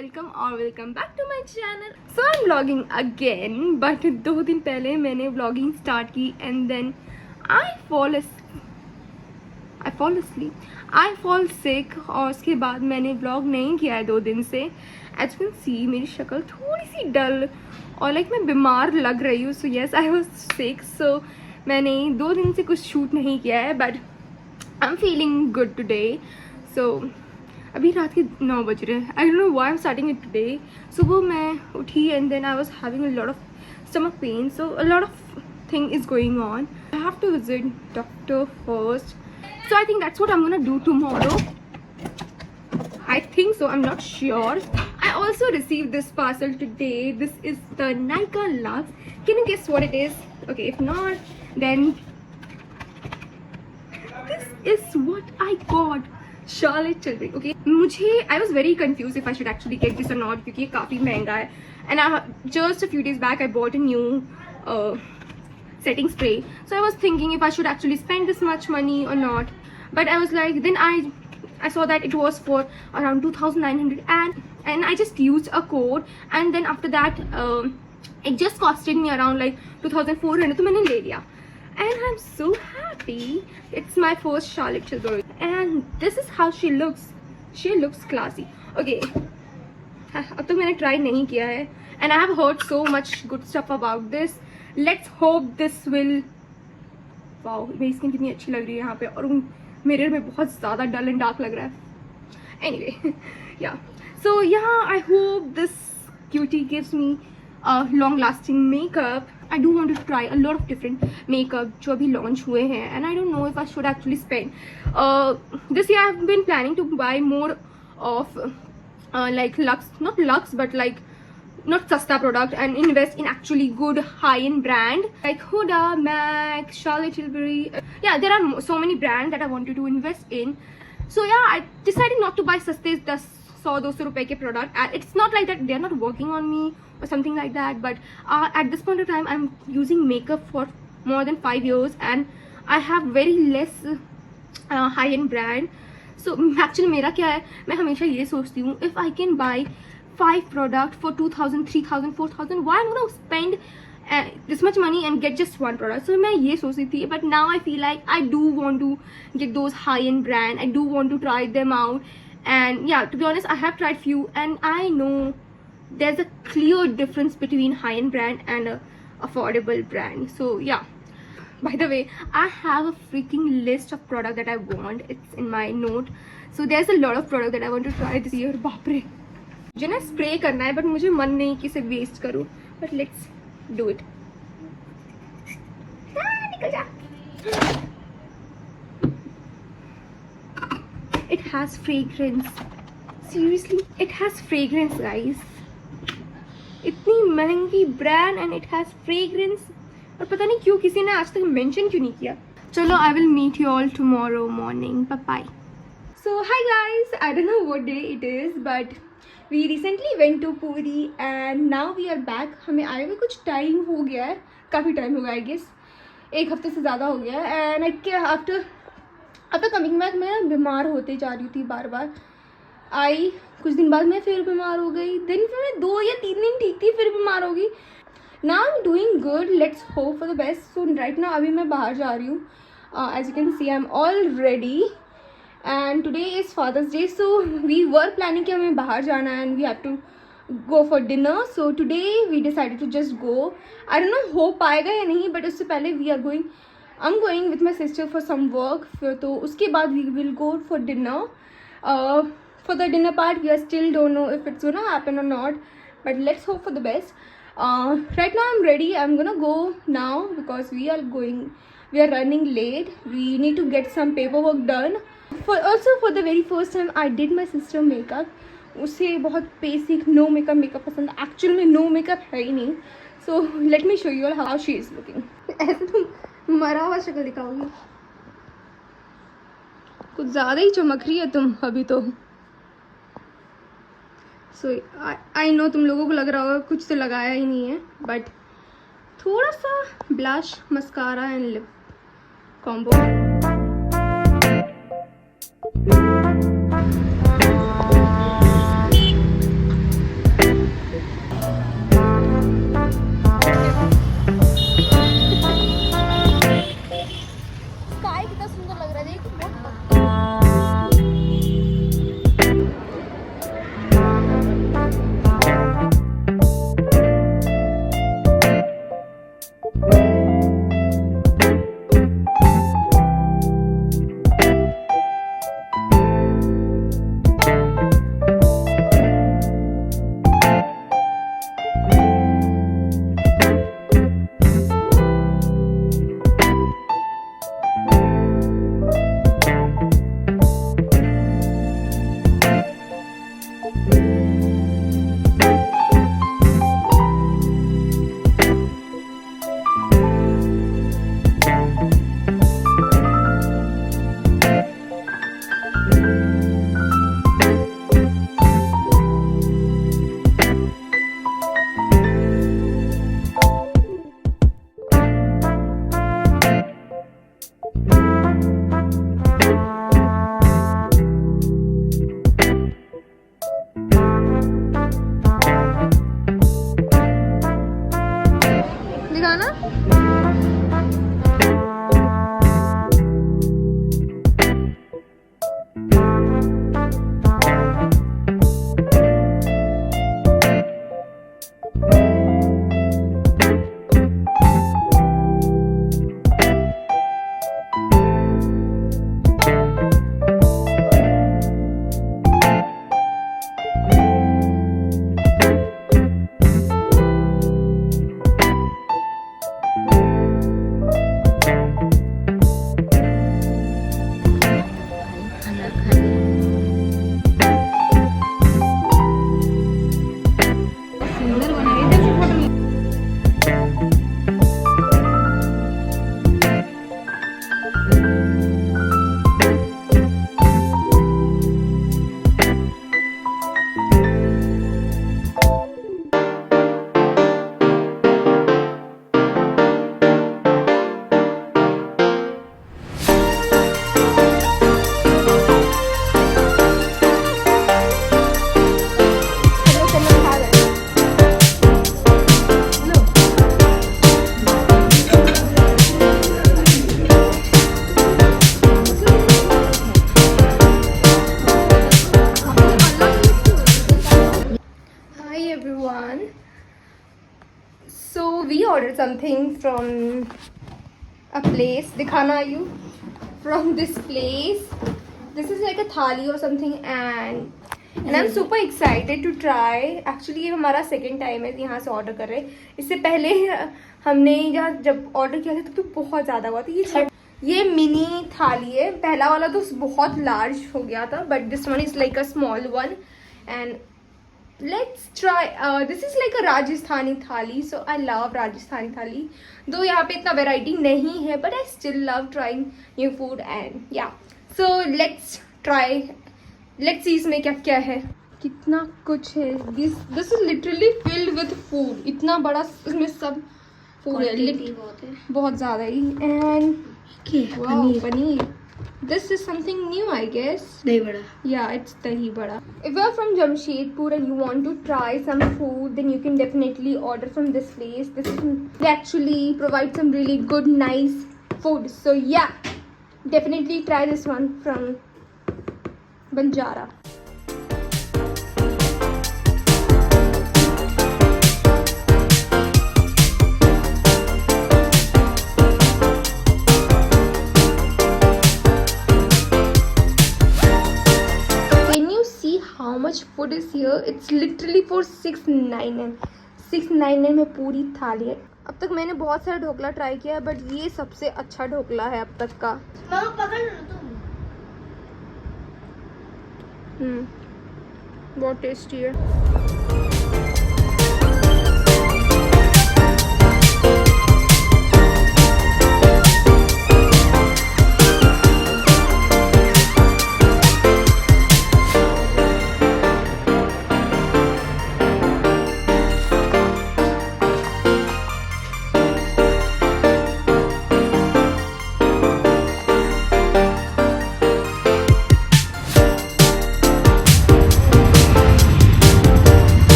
Welcome और welcome back to my channel. So I am vlogging again, but 2 दिन पहले मैंने व्लॉगिंग स्टार्ट की and then I fall sick और उसके बाद मैंने व्लॉग नहीं किया है 2 दिन से। एज यू कैन सी मेरी शक्ल थोड़ी सी डल और लाइक मैं बीमार लग रही हूँ। So yes I was sick, सो मैंने 2 दिन से कुछ शूट नहीं किया है, but I am feeling good today. So अभी रात के 9 बज रहे हैं। I don't know why I am starting it today. सुबह मैं उठी and then I was having a lot of stomach pain, so a lot of thing is going on. I have to visit doctor first, so I think that's what I'm gonna do tomorrow. I think so, I'm not sure. I also received this parcel today. This is the Nykaa Lux. Can you guess what it is? Okay, if not, then this is what I got. Charlotte Tilbury. Okay, मुझे I was very confused if I should actually get this or not क्योंकि ये काफ़ी महंगा है. And just a few days back I bought a new setting spray. So I was thinking if I should actually spend this much money or not. But I was like, then I saw that it was for around 2,900 and I just used a code and then after that it just costed me around like 2,400. तो मैंने ले लिया and I'm so happy. It's my first Charlotte Tilbury and this is how she looks. She looks classy. Okay, अब तक मैंने try नहीं किया है and I have heard so much good stuff about this. Let's hope this will. Wow, मेरी skin कितनी अच्छी लग रही है यहाँ पे और मिरर में बहुत ज़्यादा डल एंड डार्क लग रहा है. Anyway, yeah. So yeah, I hope this cutie gives me a long-lasting makeup. I do want to try a lot of different makeup जो अभी launch हुए हैं and I don't know if I should actually spend. This year I've been planning to buy more of like Lux, not Lux but like not sasta product and invest in actually good high-end brand like Huda, MAC, Charlotte Tilbury. Yeah, there are so many brands that I wanted to invest in. So yeah, I decided not to buy saste 100-200 रुपए के product. And it's not like that they're not working on me or something like that, but at this point of time I'm using makeup for more than 5 years and I have very less high-end brand. So actually मेरा क्या है, मैं हमेशा ये सोचती हूँ if I can buy 5 product for 2,000, 3,000, 4,000, why I'm gonna spend this much money and get just 1 product. So मैं ये सोच रही थी, but now I feel like I do want to get those high-end brand. I do want to try them out, and yeah, to be honest, I have tried few, and I know there's a clear difference between high-end brand and a affordable brand. So yeah. By the way, I have a freaking list of product that I want. It's in my note. So there's a lot of product that I want to try this year. बाप रे, मुझे ना spray करना है but मुझे मन नहीं कि इसे वेस्ट करूं, बट लेट्स डू इट. निकल जा. It has fragrance. Seriously it has fragrance guys. इतनी महंगी brand and it has fragrance और पता नहीं क्यों किसी ने आज तक मेंशन क्यों नहीं किया. चलो, I will meet you all tomorrow morning. Bye bye. So hi guys, I don't know what day it is but we recently went to Puri and now we are back. हमें आए हुए कुछ time हो गया है, काफ़ी time हो गया, आई गेस 1 हफ्ते से ज़्यादा हो गया है. एंड आफ्टर कमिंग बैक मैं बीमार होते जा रही थी बार बार. आई कुछ दिन बाद मैं फिर बीमार हो गई, दिन फिर मैं 2 या 3 दिन ठीक थी, फिर बीमार हो गई. Now I am doing good. Let's hope for the best. So right now अभी मैं बाहर जा रही हूँ. As you can see I am all ready and today is Father's Day, so we were planning कि हमें बाहर जाना है and we have to go for dinner. So today we decided to just go. I don't know हो पाएगा या नहीं, but उससे पहले I'm going with my sister for some work. फिर तो उसके बाद we will go for dinner. For the dinner part we still don't know if it's gonna happen or not, but let's hope for the best. Right now I'm ready. I'm gonna go now because we are running late. We need to get some paperwork done. For the very first time I did my sister makeup. उसे बहुत basic no makeup पसंद. Actual में no makeup है ही नहीं. So let me show you all how she is looking. ऐसे तुम मरा हुआ शक्ल दिखाओगी, कुछ ज़्यादा ही चमक रही है तुम अभी तो. सो आई नो तुम लोगों को लग रहा होगा कुछ तो लगाया ही नहीं है, बट थोड़ा सा blush, mascara and lip combo. everyone. So we ordered something from a place. Dikhana you from this place. This is like a thali or something, and I'm super excited to try. Actually ये हमारा second time है यहाँ से order कर रहे हैं. इससे पहले हमने यहाँ जब order किया था तब तो बहुत ज़्यादा हुआ था. ये मिनी थाली है. पहला वाला तो बहुत लार्ज हो गया था, but this one is like a small one. And let's try. This is like अ राजस्थानी थाली. सो आई लव राजस्थानी थाली. दो यहाँ पे इतना वेराइटी नहीं है, but I still love trying new food. And yeah so let's try. Let's see इसमें क्या क्या है. कितना कुछ है. This is literally filled with food. इतना बड़ा इसमें सब फूड है. बहुत ज़्यादा ही. And wow, paneer. This is something new, I guess. Dahi bada. Yeah, it's dahi bada. If you are from Jamshedpur and you want to try some food, then you can definitely order from this place. They actually provide some really good, nice food. So yeah, definitely try this one from Banjara. How much food is here? It's literally for 699. 699 में पूरी थाली है. अब तक मैंने बहुत सारा dhokla try किया है, बट ये सबसे अच्छा ढोकला है अब तक का. बहुत टेस्टी है.